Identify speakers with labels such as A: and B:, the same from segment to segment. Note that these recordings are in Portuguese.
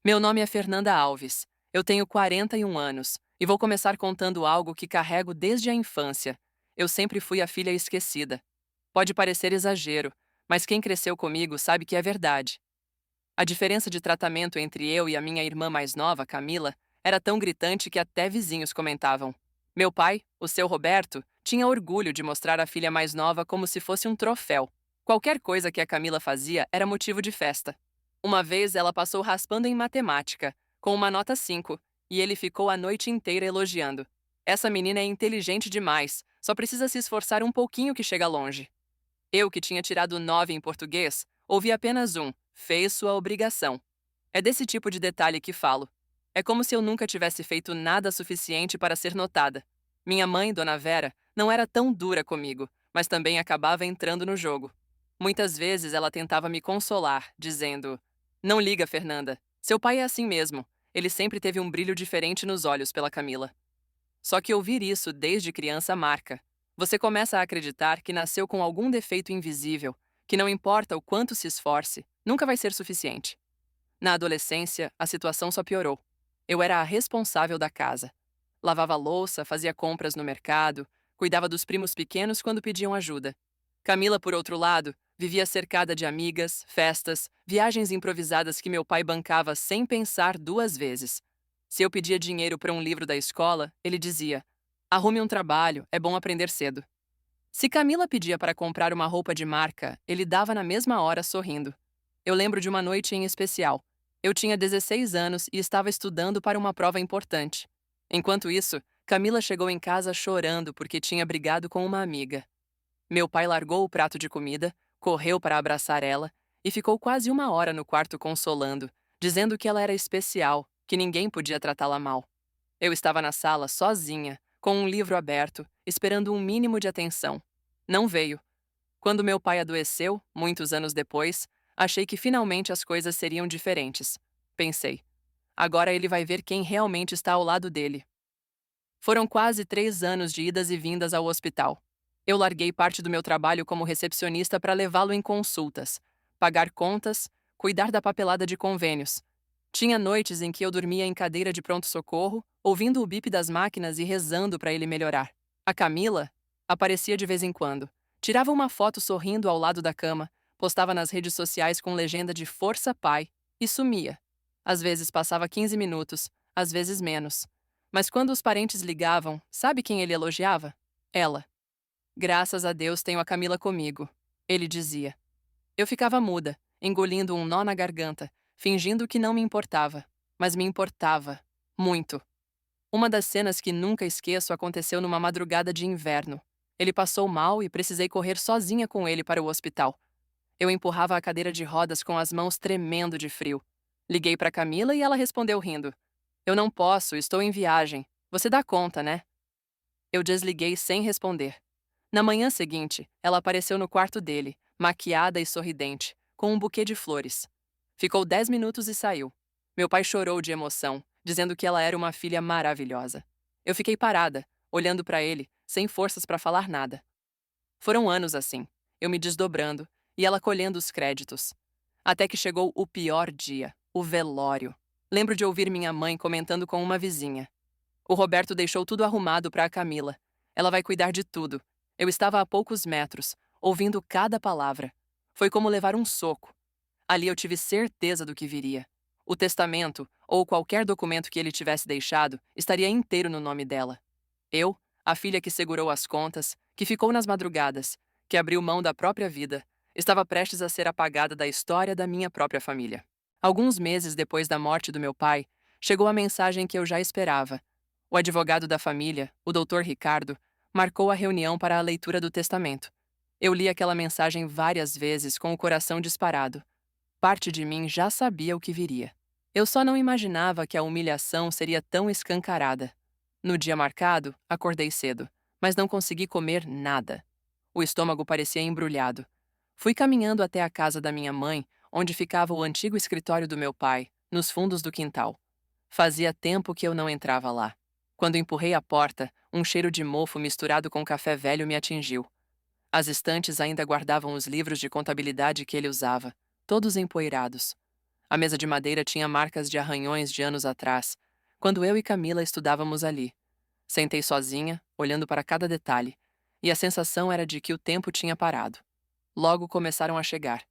A: Meu nome é Fernanda Alves. Eu tenho 41 anos e vou começar contando algo que carrego desde a infância. Eu sempre fui a filha esquecida. Pode parecer exagero, mas quem cresceu comigo sabe que é verdade. A diferença de tratamento entre eu e a minha irmã mais nova, Camila, era tão gritante que até vizinhos comentavam. Meu pai, o seu Roberto, tinha orgulho de mostrar a filha mais nova como se fosse um troféu. Qualquer coisa que a Camila fazia era motivo de festa. Uma vez ela passou raspando em matemática, com uma nota 5, e ele ficou a noite inteira elogiando. Essa menina é inteligente demais, só precisa se esforçar um pouquinho que chega longe. Eu, que tinha tirado 9 em português, ouvi apenas um: fez sua obrigação. É desse tipo de detalhe que falo. É como se eu nunca tivesse feito nada suficiente para ser notada. Minha mãe, Dona Vera, não era tão dura comigo, mas também acabava entrando no jogo. Muitas vezes ela tentava me consolar, dizendo: Não liga, Fernanda. Seu pai é assim mesmo. Ele sempre teve um brilho diferente nos olhos pela Camila. Só que ouvir isso desde criança marca. Você começa a acreditar que nasceu com algum defeito invisível, que não importa o quanto se esforce, nunca vai ser suficiente. Na adolescência, a situação só piorou. Eu era a responsável da casa. Lavava a louça, fazia compras no mercado, cuidava dos primos pequenos quando pediam ajuda. Camila, por outro lado, vivia cercada de amigas, festas, viagens improvisadas que meu pai bancava sem pensar duas vezes. Se eu pedia dinheiro para um livro da escola, ele dizia: Arrume um trabalho, é bom aprender cedo. Se Camila pedia para comprar uma roupa de marca, ele dava na mesma hora sorrindo. Eu lembro de uma noite em especial. Eu tinha 16 anos e estava estudando para uma prova importante. Enquanto isso, Camila chegou em casa chorando porque tinha brigado com uma amiga. Meu pai largou o prato de comida, correu para abraçar ela e ficou quase uma hora no quarto consolando, dizendo que ela era especial, que ninguém podia tratá-la mal. Eu estava na sala sozinha, com um livro aberto, esperando um mínimo de atenção. Não veio. Quando meu pai adoeceu, muitos anos depois, achei que finalmente as coisas seriam diferentes. Pensei, agora ele vai ver quem realmente está ao lado dele. Foram quase 3 anos de idas e vindas ao hospital. Eu larguei parte do meu trabalho como recepcionista para levá-lo em consultas, pagar contas, cuidar da papelada de convênios. Tinha noites em que eu dormia em cadeira de pronto-socorro, ouvindo o bip das máquinas e rezando para ele melhorar. A Camila aparecia de vez em quando. Tirava uma foto sorrindo ao lado da cama, postava nas redes sociais com legenda de Força Pai e sumia. Às vezes passava 15 minutos, às vezes menos. Mas quando os parentes ligavam, sabe quem ele elogiava? Ela. Graças a Deus tenho a Camila comigo, ele dizia. Eu ficava muda, engolindo um nó na garganta, fingindo que não me importava. Mas me importava. Muito. Uma das cenas que nunca esqueço aconteceu numa madrugada de inverno. Ele passou mal e precisei correr sozinha com ele para o hospital. Eu empurrava a cadeira de rodas com as mãos tremendo de frio. Liguei para Camila e ela respondeu rindo. Eu não posso, estou em viagem. Você dá conta, né? Eu desliguei sem responder. Na manhã seguinte, ela apareceu no quarto dele, maquiada e sorridente, com um buquê de flores. Ficou 10 minutos e saiu. Meu pai chorou de emoção, dizendo que ela era uma filha maravilhosa. Eu fiquei parada, olhando para ele, sem forças para falar nada. Foram anos assim, eu me desdobrando e ela colhendo os créditos. Até que chegou o pior dia, o velório. Lembro de ouvir minha mãe comentando com uma vizinha. O Roberto deixou tudo arrumado para a Camila. Ela vai cuidar de tudo. Eu estava a poucos metros, ouvindo cada palavra. Foi como levar um soco. Ali eu tive certeza do que viria. O testamento, ou qualquer documento que ele tivesse deixado, estaria inteiro no nome dela. Eu, a filha que segurou as contas, que ficou nas madrugadas, que abriu mão da própria vida, estava prestes a ser apagada da história da minha própria família. Alguns meses depois da morte do meu pai, chegou a mensagem que eu já esperava. O advogado da família, o Dr. Ricardo, marcou a reunião para a leitura do testamento. Eu li aquela mensagem várias vezes com o coração disparado. Parte de mim já sabia o que viria. Eu só não imaginava que a humilhação seria tão escancarada. No dia marcado, acordei cedo, mas não consegui comer nada. O estômago parecia embrulhado. Fui caminhando até a casa da minha mãe, onde ficava o antigo escritório do meu pai, nos fundos do quintal. Fazia tempo que eu não entrava lá. Quando empurrei a porta, um cheiro de mofo misturado com café velho me atingiu. As estantes ainda guardavam os livros de contabilidade que ele usava, todos empoeirados. A mesa de madeira tinha marcas de arranhões de anos atrás, quando eu e Camila estudávamos ali. Sentei sozinha, olhando para cada detalhe, e a sensação era de que o tempo tinha parado. Logo começaram a chegar.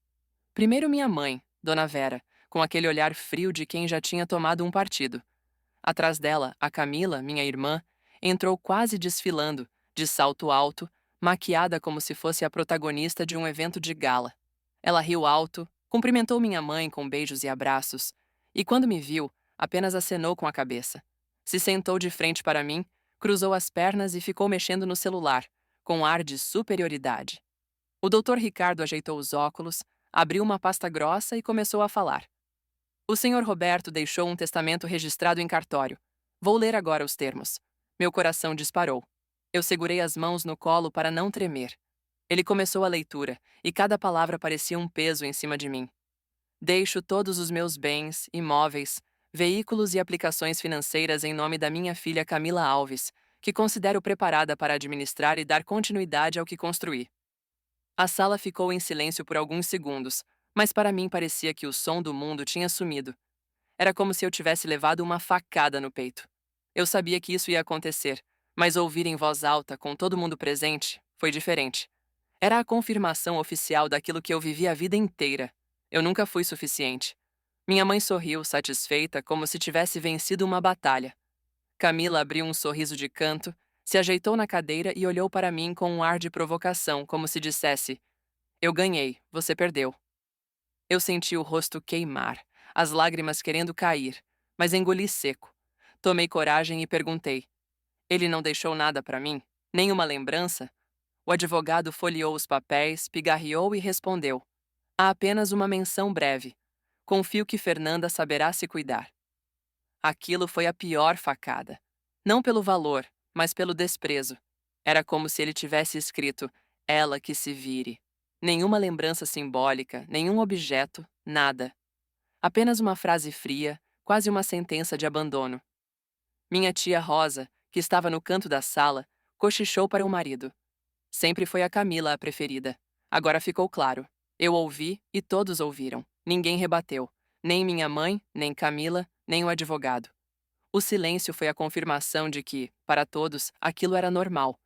A: Primeiro minha mãe, Dona Vera, com aquele olhar frio de quem já tinha tomado um partido. Atrás dela, a Camila, minha irmã, entrou quase desfilando, de salto alto, maquiada como se fosse a protagonista de um evento de gala. Ela riu alto, cumprimentou minha mãe com beijos e abraços, e quando me viu, apenas acenou com a cabeça. Se sentou de frente para mim, cruzou as pernas e ficou mexendo no celular, com um ar de superioridade. O doutor Ricardo ajeitou os óculos, abriu uma pasta grossa e começou a falar. O senhor Roberto deixou um testamento registrado em cartório. Vou ler agora os termos. Meu coração disparou. Eu segurei as mãos no colo para não tremer. Ele começou a leitura, e cada palavra parecia um peso em cima de mim. Deixo todos os meus bens, imóveis, veículos e aplicações financeiras em nome da minha filha Camila Alves, que considero preparada para administrar e dar continuidade ao que construí. A sala ficou em silêncio por alguns segundos, mas para mim parecia que o som do mundo tinha sumido. Era como se eu tivesse levado uma facada no peito. Eu sabia que isso ia acontecer, mas ouvir em voz alta, com todo mundo presente, foi diferente. Era a confirmação oficial daquilo que eu vivi a vida inteira. Eu nunca fui suficiente. Minha mãe sorriu, satisfeita, como se tivesse vencido uma batalha. Camila abriu um sorriso de canto, se ajeitou na cadeira e olhou para mim com um ar de provocação, como se dissesse: Eu ganhei, você perdeu. Eu senti o rosto queimar, as lágrimas querendo cair, mas engoli seco. Tomei coragem e perguntei: Ele não deixou nada para mim? Nenhuma lembrança? O advogado folheou os papéis, pigarreou e respondeu: Há apenas uma menção breve. Confio que Fernanda saberá se cuidar. Aquilo foi a pior facada. Não pelo valor, mas pelo desprezo. Era como se ele tivesse escrito: Ela que se vire. Nenhuma lembrança simbólica, nenhum objeto, nada. Apenas uma frase fria, quase uma sentença de abandono. Minha tia Rosa, que estava no canto da sala, cochichou para o marido. Sempre foi a Camila a preferida. Agora ficou claro. Eu ouvi e todos ouviram. Ninguém rebateu. Nem minha mãe, nem Camila, nem o advogado. O silêncio foi a confirmação de que, para todos, aquilo era normal.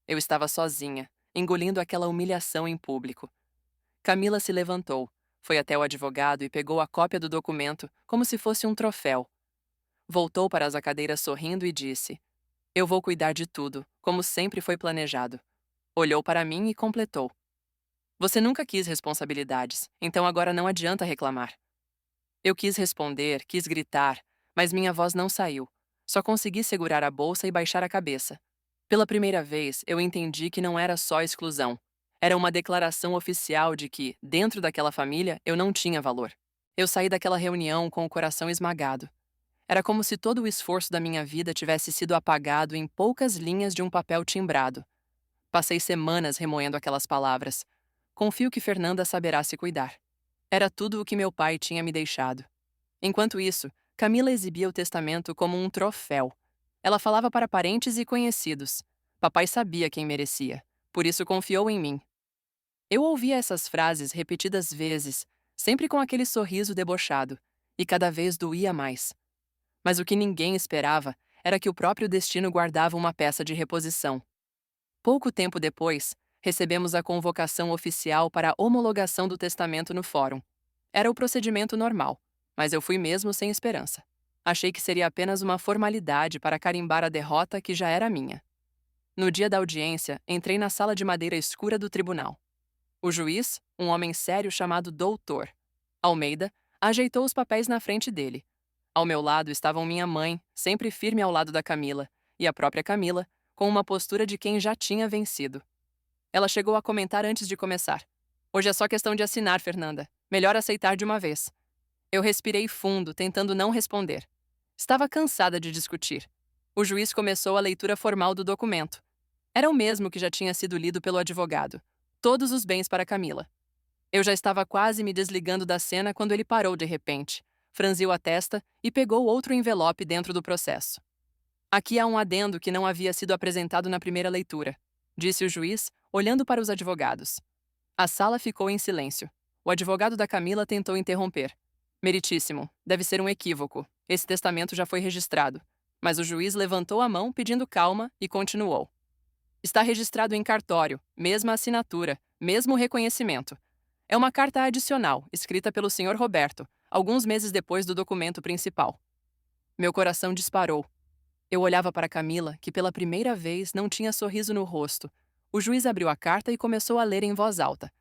A: Eu estava sozinha, engolindo aquela humilhação em público. Camila se levantou, foi até o advogado e pegou a cópia do documento como se fosse um troféu. Voltou para as cadeiras sorrindo e disse: Eu vou cuidar de tudo, como sempre foi planejado. Olhou para mim e completou: Você nunca quis responsabilidades, então agora não adianta reclamar. Eu quis responder, quis gritar, mas minha voz não saiu. Só consegui segurar a bolsa e baixar a cabeça. Pela primeira vez, eu entendi que não era só exclusão. Era uma declaração oficial de que, dentro daquela família, eu não tinha valor. Eu saí daquela reunião com o coração esmagado. Era como se todo o esforço da minha vida tivesse sido apagado em poucas linhas de um papel timbrado. Passei semanas remoendo aquelas palavras. Confio que Fernanda saberá se cuidar. Era tudo o que meu pai tinha me deixado. Enquanto isso, Camila exibia o testamento como um troféu. Ela falava para parentes e conhecidos. Papai sabia quem merecia, por isso confiou em mim. Eu ouvia essas frases repetidas vezes, sempre com aquele sorriso debochado, e cada vez doía mais. Mas o que ninguém esperava era que o próprio destino guardava uma peça de reposição. Pouco tempo depois, recebemos a convocação oficial para a homologação do testamento no fórum. Era o procedimento normal, mas eu fui mesmo sem esperança. Achei que seria apenas uma formalidade para carimbar a derrota que já era minha. No dia da audiência, entrei na sala de madeira escura do tribunal. O juiz, um homem sério chamado Doutor Almeida, ajeitou os papéis na frente dele. Ao meu lado estavam minha mãe, sempre firme ao lado da Camila, e a própria Camila, com uma postura de quem já tinha vencido. Ela chegou a comentar antes de começar: Hoje é só questão de assinar, Fernanda. Melhor aceitar de uma vez. Eu respirei fundo, tentando não responder. Estava cansada de discutir. O juiz começou a leitura formal do documento. Era o mesmo que já tinha sido lido pelo advogado. Todos os bens para Camila. Eu já estava quase me desligando da cena quando ele parou de repente, franziu a testa e pegou outro envelope dentro do processo. Aqui há um adendo que não havia sido apresentado na primeira leitura, disse o juiz, olhando para os advogados. A sala ficou em silêncio. O advogado da Camila tentou interromper. Meritíssimo, deve ser um equívoco. Esse testamento já foi registrado. Mas o juiz levantou a mão pedindo calma e continuou. Está registrado em cartório, mesma assinatura, mesmo reconhecimento. É uma carta adicional, escrita pelo Sr. Roberto, alguns meses depois do documento principal. Meu coração disparou. Eu olhava para Camila, que pela primeira vez não tinha sorriso no rosto. O juiz abriu a carta e começou a ler em voz alta.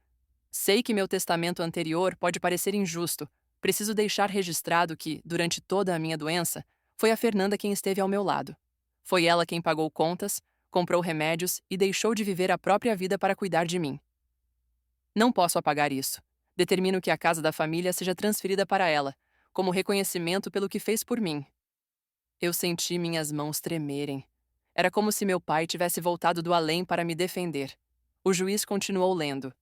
A: Sei que meu testamento anterior pode parecer injusto. Preciso deixar registrado que, durante toda a minha doença, foi a Fernanda quem esteve ao meu lado. Foi ela quem pagou contas, comprou remédios e deixou de viver a própria vida para cuidar de mim. Não posso apagar isso. Determino que a casa da família seja transferida para ela, como reconhecimento pelo que fez por mim. Eu senti minhas mãos tremerem. Era como se meu pai tivesse voltado do além para me defender. O juiz continuou lendo.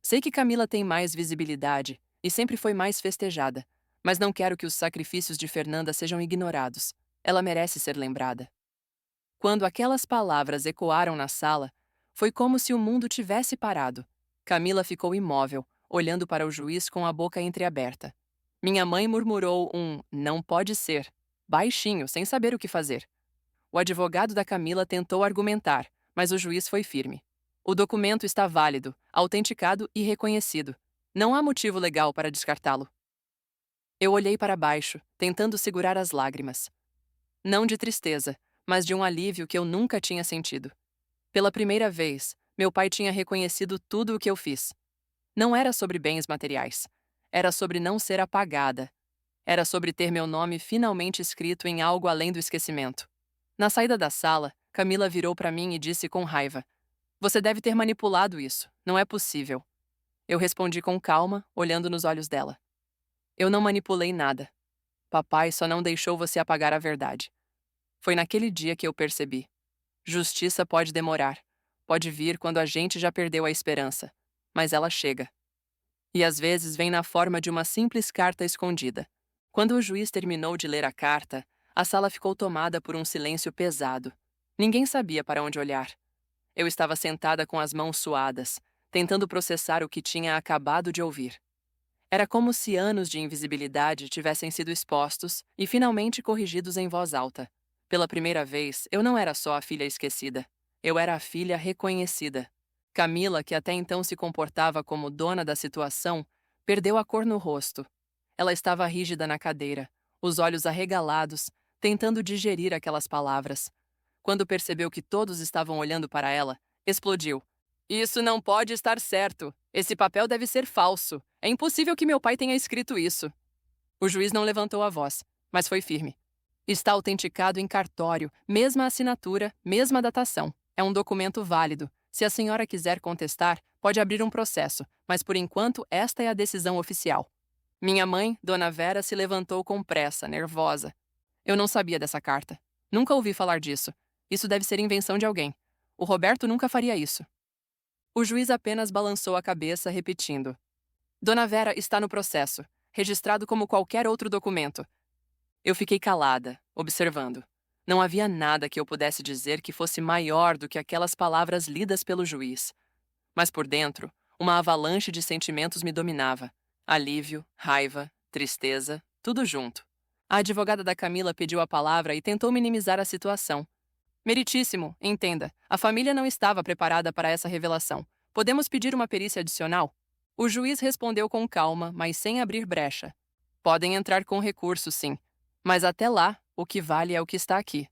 A: Sei que Camila tem mais visibilidade e sempre foi mais festejada, mas não quero que os sacrifícios de Fernanda sejam ignorados. Ela merece ser lembrada. Quando aquelas palavras ecoaram na sala, foi como se o mundo tivesse parado. Camila ficou imóvel, olhando para o juiz com a boca entreaberta. Minha mãe murmurou um "não pode ser", baixinho, sem saber o que fazer. O advogado da Camila tentou argumentar, mas o juiz foi firme. O documento está válido, autenticado e reconhecido. Não há motivo legal para descartá-lo. Eu olhei para baixo, tentando segurar as lágrimas. Não de tristeza, mas de um alívio que eu nunca tinha sentido. Pela primeira vez, meu pai tinha reconhecido tudo o que eu fiz. Não era sobre bens materiais. Era sobre não ser apagada. Era sobre ter meu nome finalmente escrito em algo além do esquecimento. Na saída da sala, Camila virou para mim e disse com raiva: "Você deve ter manipulado isso. Não é possível." Eu respondi com calma, olhando nos olhos dela. "Eu não manipulei nada. Papai só não deixou você apagar a verdade." Foi naquele dia que eu percebi. Justiça pode demorar. Pode vir quando a gente já perdeu a esperança. Mas ela chega. E às vezes vem na forma de uma simples carta escondida. Quando o juiz terminou de ler a carta, a sala ficou tomada por um silêncio pesado. Ninguém sabia para onde olhar. Eu estava sentada com as mãos suadas, tentando processar o que tinha acabado de ouvir. Era como se anos de invisibilidade tivessem sido expostos e finalmente corrigidos em voz alta. Pela primeira vez, eu não era só a filha esquecida. Eu era a filha reconhecida. Camila, que até então se comportava como dona da situação, perdeu a cor no rosto. Ela estava rígida na cadeira, os olhos arregalados, tentando digerir aquelas palavras. Quando percebeu que todos estavam olhando para ela, explodiu. "Isso não pode estar certo. Esse papel deve ser falso. É impossível que meu pai tenha escrito isso." O juiz não levantou a voz, mas foi firme. "Está autenticado em cartório, mesma assinatura, mesma datação. É um documento válido. Se a senhora quiser contestar, pode abrir um processo, mas por enquanto esta é a decisão oficial." Minha mãe, Dona Vera, se levantou com pressa, nervosa. "Eu não sabia dessa carta. Nunca ouvi falar disso. Isso deve ser invenção de alguém. O Roberto nunca faria isso." O juiz apenas balançou a cabeça, repetindo: "Dona Vera está no processo, registrado como qualquer outro documento." Eu fiquei calada, observando. Não havia nada que eu pudesse dizer que fosse maior do que aquelas palavras lidas pelo juiz. Mas por dentro, uma avalanche de sentimentos me dominava. Alívio, raiva, tristeza, tudo junto. A advogada da Camila pediu a palavra e tentou minimizar a situação. "Meritíssimo, entenda, a família não estava preparada para essa revelação. Podemos pedir uma perícia adicional?" O juiz respondeu com calma, mas sem abrir brecha. "Podem entrar com recurso, sim. Mas até lá, o que vale é o que está aqui."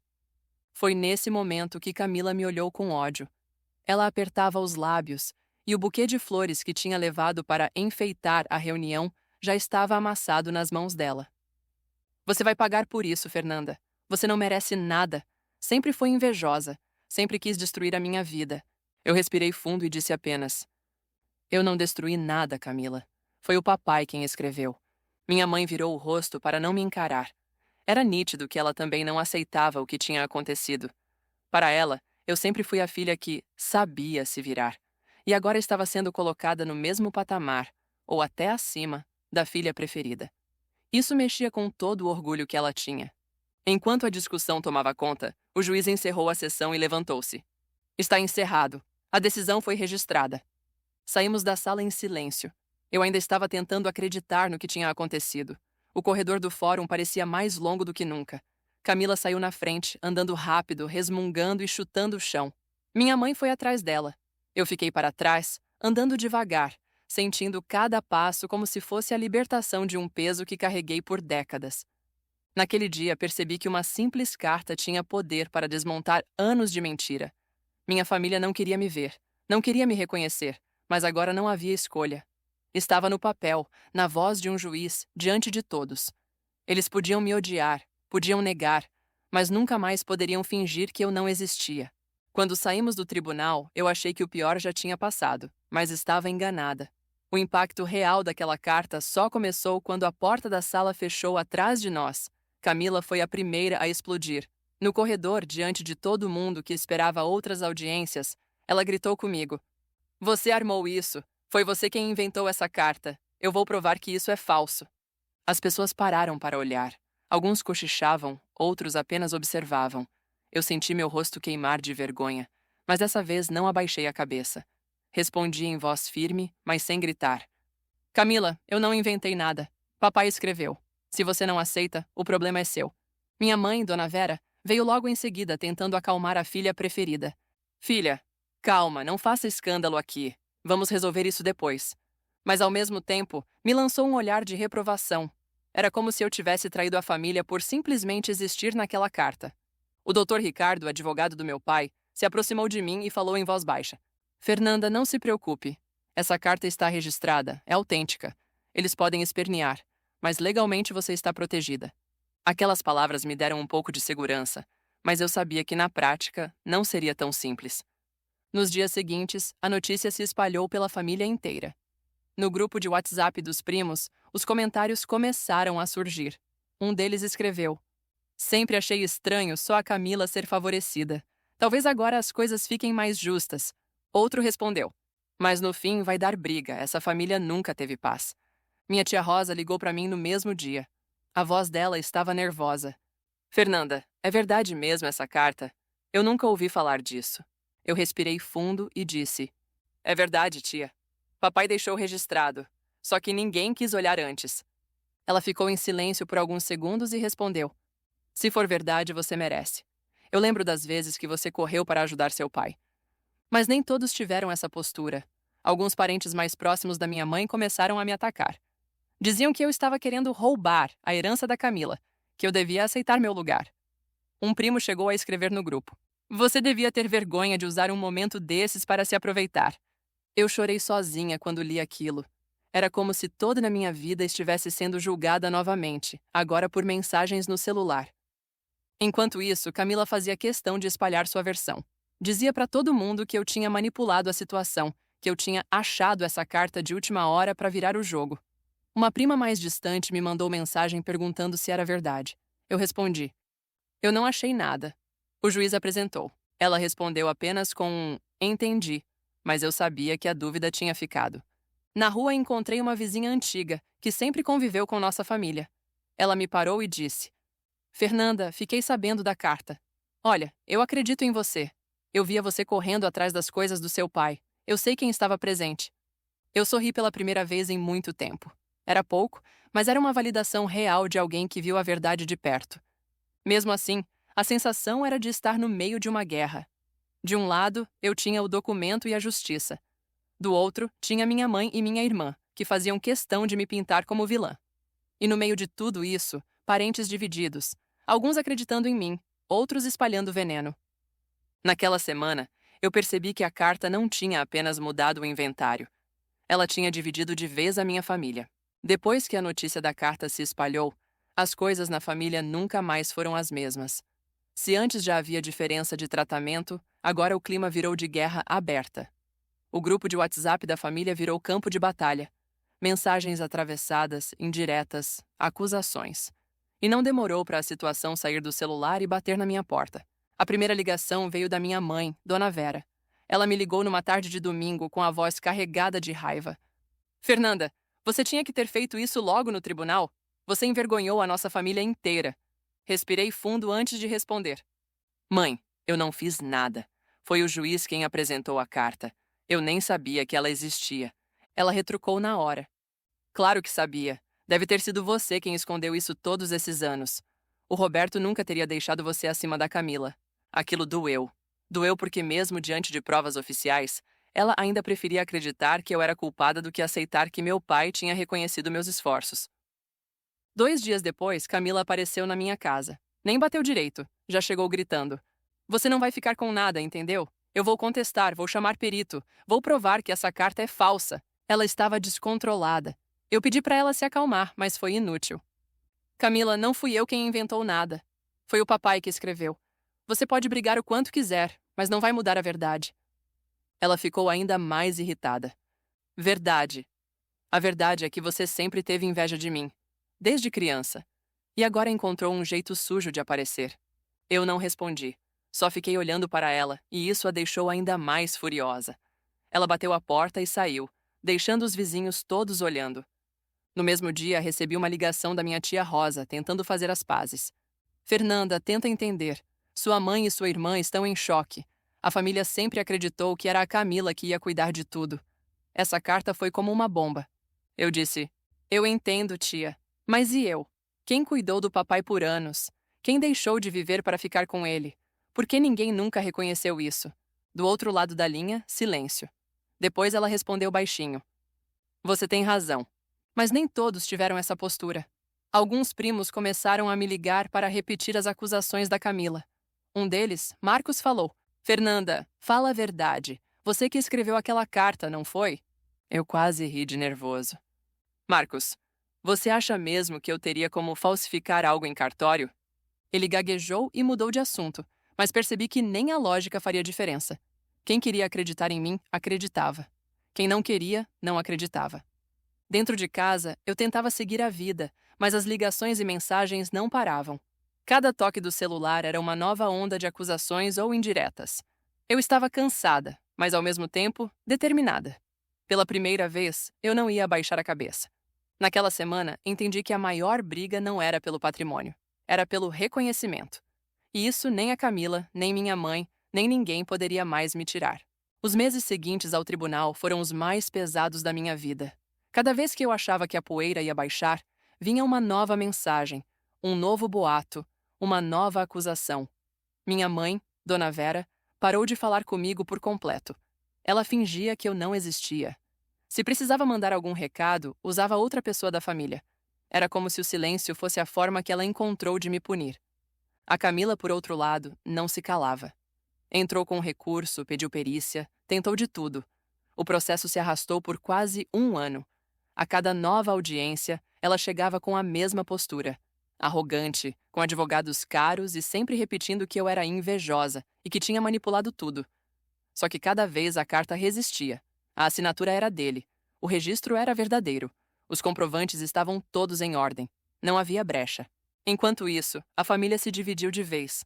A: Foi nesse momento que Camila me olhou com ódio. Ela apertava os lábios, e o buquê de flores que tinha levado para enfeitar a reunião já estava amassado nas mãos dela. "Você vai pagar por isso, Fernanda. Você não merece nada. Sempre foi invejosa. Sempre quis destruir a minha vida." Eu respirei fundo e disse apenas: "Eu não destruí nada, Camila. Foi o papai quem escreveu." Minha mãe virou o rosto para não me encarar. Era nítido que ela também não aceitava o que tinha acontecido. Para ela, eu sempre fui a filha que sabia se virar. E agora estava sendo colocada no mesmo patamar, ou até acima, da filha preferida. Isso mexia com todo o orgulho que ela tinha. Enquanto a discussão tomava conta, o juiz encerrou a sessão e levantou-se. "Está encerrado. A decisão foi registrada." Saímos da sala em silêncio. Eu ainda estava tentando acreditar no que tinha acontecido. O corredor do fórum parecia mais longo do que nunca. Camila saiu na frente, andando rápido, resmungando e chutando o chão. Minha mãe foi atrás dela. Eu fiquei para trás, andando devagar, sentindo cada passo como se fosse a libertação de um peso que carreguei por décadas. Naquele dia, percebi que uma simples carta tinha poder para desmontar anos de mentira. Minha família não queria me ver, não queria me reconhecer, mas agora não havia escolha. Estava no papel, na voz de um juiz, diante de todos. Eles podiam me odiar, podiam negar, mas nunca mais poderiam fingir que eu não existia. Quando saímos do tribunal, eu achei que o pior já tinha passado, mas estava enganada. O impacto real daquela carta só começou quando a porta da sala fechou atrás de nós. Camila foi a primeira a explodir. No corredor, diante de todo mundo que esperava outras audiências, ela gritou comigo: "Você armou isso! Foi você quem inventou essa carta. Eu vou provar que isso é falso." As pessoas pararam para olhar. Alguns cochichavam, outros apenas observavam. Eu senti meu rosto queimar de vergonha, mas dessa vez não abaixei a cabeça. Respondi em voz firme, mas sem gritar: "Camila, eu não inventei nada. Papai escreveu. Se você não aceita, o problema é seu." Minha mãe, Dona Vera, veio logo em seguida tentando acalmar a filha preferida. "Filha, calma, não faça escândalo aqui. Vamos resolver isso depois." Mas ao mesmo tempo, me lançou um olhar de reprovação. Era como se eu tivesse traído a família por simplesmente existir naquela carta. O Dr. Ricardo, advogado do meu pai, se aproximou de mim e falou em voz baixa: "Fernanda, não se preocupe. Essa carta está registrada, é autêntica. Eles podem espernear, mas legalmente você está protegida." Aquelas palavras me deram um pouco de segurança, mas eu sabia que na prática não seria tão simples. Nos dias seguintes, a notícia se espalhou pela família inteira. No grupo de WhatsApp dos primos, os comentários começaram a surgir. Um deles escreveu: "Sempre achei estranho só a Camila ser favorecida. Talvez agora as coisas fiquem mais justas." Outro respondeu: "Mas no fim vai dar briga, essa família nunca teve paz." Minha tia Rosa ligou para mim no mesmo dia. A voz dela estava nervosa. "Fernanda, é verdade mesmo essa carta? Eu nunca ouvi falar disso." Eu respirei fundo e disse: "É verdade, tia. Papai deixou registrado, só que ninguém quis olhar antes." Ela ficou em silêncio por alguns segundos e respondeu: "Se for verdade, você merece. Eu lembro das vezes que você correu para ajudar seu pai. Mas nem todos tiveram essa postura. Alguns parentes mais próximos da minha mãe começaram a me atacar. Diziam que eu estava querendo roubar a herança da Camila, que eu devia aceitar meu lugar." Um primo chegou a escrever no grupo: "Você devia ter vergonha de usar um momento desses para se aproveitar." Eu chorei sozinha quando li aquilo. Era como se toda na minha vida estivesse sendo julgada novamente, agora por mensagens no celular. Enquanto isso, Camila fazia questão de espalhar sua versão. Dizia para todo mundo que eu tinha manipulado a situação, que eu tinha achado essa carta de última hora para virar o jogo. Uma prima mais distante me mandou mensagem perguntando se era verdade. Eu respondi: "Eu não achei nada." O juiz apresentou. Ela respondeu apenas com um "entendi", mas eu sabia que a dúvida tinha ficado. Na rua encontrei uma vizinha antiga, que sempre conviveu com nossa família. Ela me parou e disse: "Fernanda, fiquei sabendo da carta. Olha, eu acredito em você. Eu via você correndo atrás das coisas do seu pai. Eu sei quem estava presente." Eu sorri pela primeira vez em muito tempo. Era pouco, mas era uma validação real de alguém que viu a verdade de perto. Mesmo assim, a sensação era de estar no meio de uma guerra. De um lado, eu tinha o documento e a justiça. Do outro, tinha minha mãe e minha irmã, que faziam questão de me pintar como vilã. E no meio de tudo isso, parentes divididos, alguns acreditando em mim, outros espalhando veneno. Naquela semana, eu percebi que a carta não tinha apenas mudado o inventário. Ela tinha dividido de vez a minha família. Depois que a notícia da carta se espalhou, as coisas na família nunca mais foram as mesmas. Se antes já havia diferença de tratamento, agora o clima virou de guerra aberta. O grupo de WhatsApp da família virou campo de batalha. Mensagens atravessadas, indiretas, acusações. E não demorou para a situação sair do celular e bater na minha porta. A primeira ligação veio da minha mãe, Dona Vera. Ela me ligou numa tarde de domingo com a voz carregada de raiva. "Fernanda, você tinha que ter feito isso logo no tribunal. Você envergonhou a nossa família inteira." Respirei fundo antes de responder. "Mãe, eu não fiz nada. Foi o juiz quem apresentou a carta. Eu nem sabia que ela existia." Ela retrucou na hora: "Claro que sabia. Deve ter sido você quem escondeu isso todos esses anos. O Roberto nunca teria deixado você acima da Camila. Aquilo doeu. Doeu porque, mesmo diante de provas oficiais, ela ainda preferia acreditar que eu era culpada do que aceitar que meu pai tinha reconhecido meus esforços. 2 dias depois, Camila apareceu na minha casa. Nem bateu direito, já chegou gritando: "Você não vai ficar com nada, entendeu? Eu vou contestar, vou chamar perito, vou provar que essa carta é falsa." Ela estava descontrolada. Eu pedi para ela se acalmar, mas foi inútil. "Camila, não fui eu quem inventou nada. Foi o papai que escreveu. Você pode brigar o quanto quiser, mas não vai mudar a verdade." Ela ficou ainda mais irritada. "Verdade. A verdade é que você sempre teve inveja de mim, desde criança, e agora encontrou um jeito sujo de aparecer." Eu não respondi. Só fiquei olhando para ela, e isso a deixou ainda mais furiosa. Ela bateu a porta e saiu, deixando os vizinhos todos olhando. No mesmo dia, recebi uma ligação da minha tia Rosa, tentando fazer as pazes. "Fernanda, tenta entender. Sua mãe e sua irmã estão em choque. A família sempre acreditou que era a Camila que ia cuidar de tudo. Essa carta foi como uma bomba." Eu disse: "Eu entendo, tia. Mas e eu? Quem cuidou do papai por anos? Quem deixou de viver para ficar com ele? Por que ninguém nunca reconheceu isso?" Do outro lado da linha, silêncio. Depois ela respondeu baixinho: "Você tem razão. Mas nem todos tiveram essa postura. Alguns primos começaram a me ligar para repetir as acusações da Camila. Um deles, Marcos, falou: "Fernanda, fala a verdade. Você que escreveu aquela carta, não foi?" Eu quase ri de nervoso. "Marcos, você acha mesmo que eu teria como falsificar algo em cartório?" Ele gaguejou e mudou de assunto, mas percebi que nem a lógica faria diferença. Quem queria acreditar em mim, acreditava. Quem não queria, não acreditava. Dentro de casa, eu tentava seguir a vida, mas as ligações e mensagens não paravam. Cada toque do celular era uma nova onda de acusações ou indiretas. Eu estava cansada, mas ao mesmo tempo determinada. Pela primeira vez, eu não ia abaixar a cabeça. Naquela semana, entendi que a maior briga não era pelo patrimônio, era pelo reconhecimento. E isso nem a Camila, nem minha mãe, nem ninguém poderia mais me tirar. Os meses seguintes ao tribunal foram os mais pesados da minha vida. Cada vez que eu achava que a poeira ia baixar, vinha uma nova mensagem, um novo boato, uma nova acusação. Minha mãe, Dona Vera, parou de falar comigo por completo. Ela fingia que eu não existia. Se precisava mandar algum recado, usava outra pessoa da família. Era como se o silêncio fosse a forma que ela encontrou de me punir. A Camila, por outro lado, não se calava. Entrou com recurso, pediu perícia, tentou de tudo. O processo se arrastou por quase 1 ano. A cada nova audiência, ela chegava com a mesma postura. Arrogante, com advogados caros e sempre repetindo que eu era invejosa e que tinha manipulado tudo. Só que cada vez a carta resistia. A assinatura era dele. O registro era verdadeiro. Os comprovantes estavam todos em ordem. Não havia brecha. Enquanto isso, a família se dividiu de vez.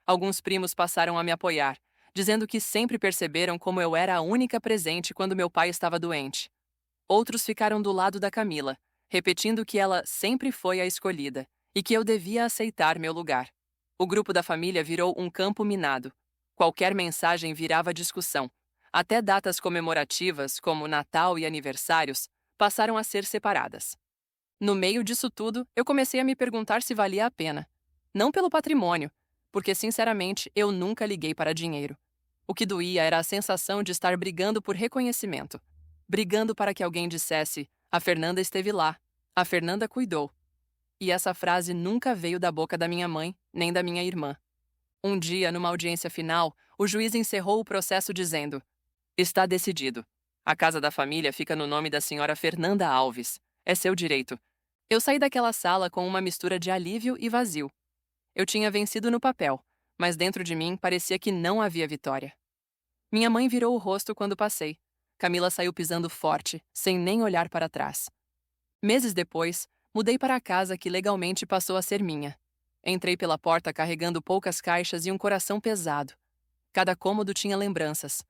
A: Alguns primos passaram a me apoiar, dizendo que sempre perceberam como eu era a única presente quando meu pai estava doente. Outros ficaram do lado da Camila, repetindo que ela sempre foi a escolhida e que eu devia aceitar meu lugar. O grupo da família virou um campo minado. Qualquer mensagem virava discussão. Até datas comemorativas, como Natal e aniversários, passaram a ser separadas. No meio disso tudo, eu comecei a me perguntar se valia a pena. Não pelo patrimônio, porque, sinceramente, eu nunca liguei para dinheiro. O que doía era a sensação de estar brigando por reconhecimento. Brigando para que alguém dissesse: "A Fernanda esteve lá. A Fernanda cuidou." E essa frase nunca veio da boca da minha mãe, nem da minha irmã. Um dia, numa audiência final, o juiz encerrou o processo dizendo: "Está decidido. A casa da família fica no nome da senhora Fernanda Alves. É seu direito." Eu saí daquela sala com uma mistura de alívio e vazio. Eu tinha vencido no papel, mas dentro de mim parecia que não havia vitória. Minha mãe virou o rosto quando passei. Camila saiu pisando forte, sem nem olhar para trás. Meses depois, mudei para a casa que legalmente passou a ser minha. Entrei pela porta carregando poucas caixas e um coração pesado. Cada cômodo tinha lembranças.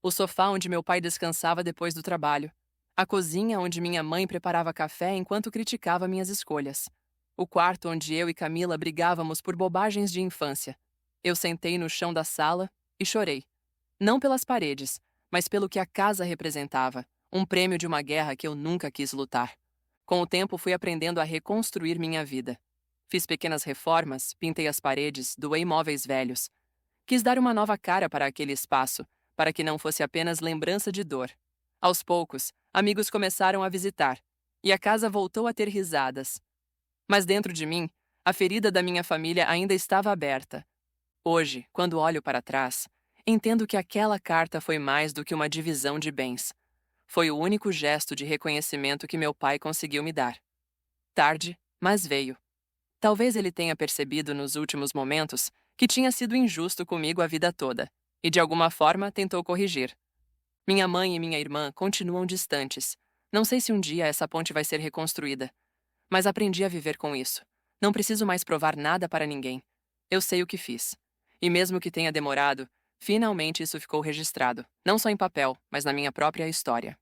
A: O sofá onde meu pai descansava depois do trabalho. A cozinha onde minha mãe preparava café enquanto criticava minhas escolhas. O quarto onde eu e Camila brigávamos por bobagens de infância. Eu sentei no chão da sala e chorei. Não pelas paredes, mas pelo que a casa representava, um prêmio de uma guerra que eu nunca quis lutar. Com o tempo, fui aprendendo a reconstruir minha vida. Fiz pequenas reformas, pintei as paredes, doei móveis velhos. Quis dar uma nova cara para aquele espaço, para que não fosse apenas lembrança de dor. Aos poucos, amigos começaram a visitar, e a casa voltou a ter risadas. Mas dentro de mim, a ferida da minha família ainda estava aberta. Hoje, quando olho para trás, entendo que aquela carta foi mais do que uma divisão de bens. Foi o único gesto de reconhecimento que meu pai conseguiu me dar. Tarde, mas veio. Talvez ele tenha percebido nos últimos momentos que tinha sido injusto comigo a vida toda, e de alguma forma tentou corrigir. Minha mãe e minha irmã continuam distantes. Não sei se um dia essa ponte vai ser reconstruída, mas aprendi a viver com isso. Não preciso mais provar nada para ninguém. Eu sei o que fiz. E mesmo que tenha demorado, finalmente isso ficou registrado, não só em papel, mas na minha própria história.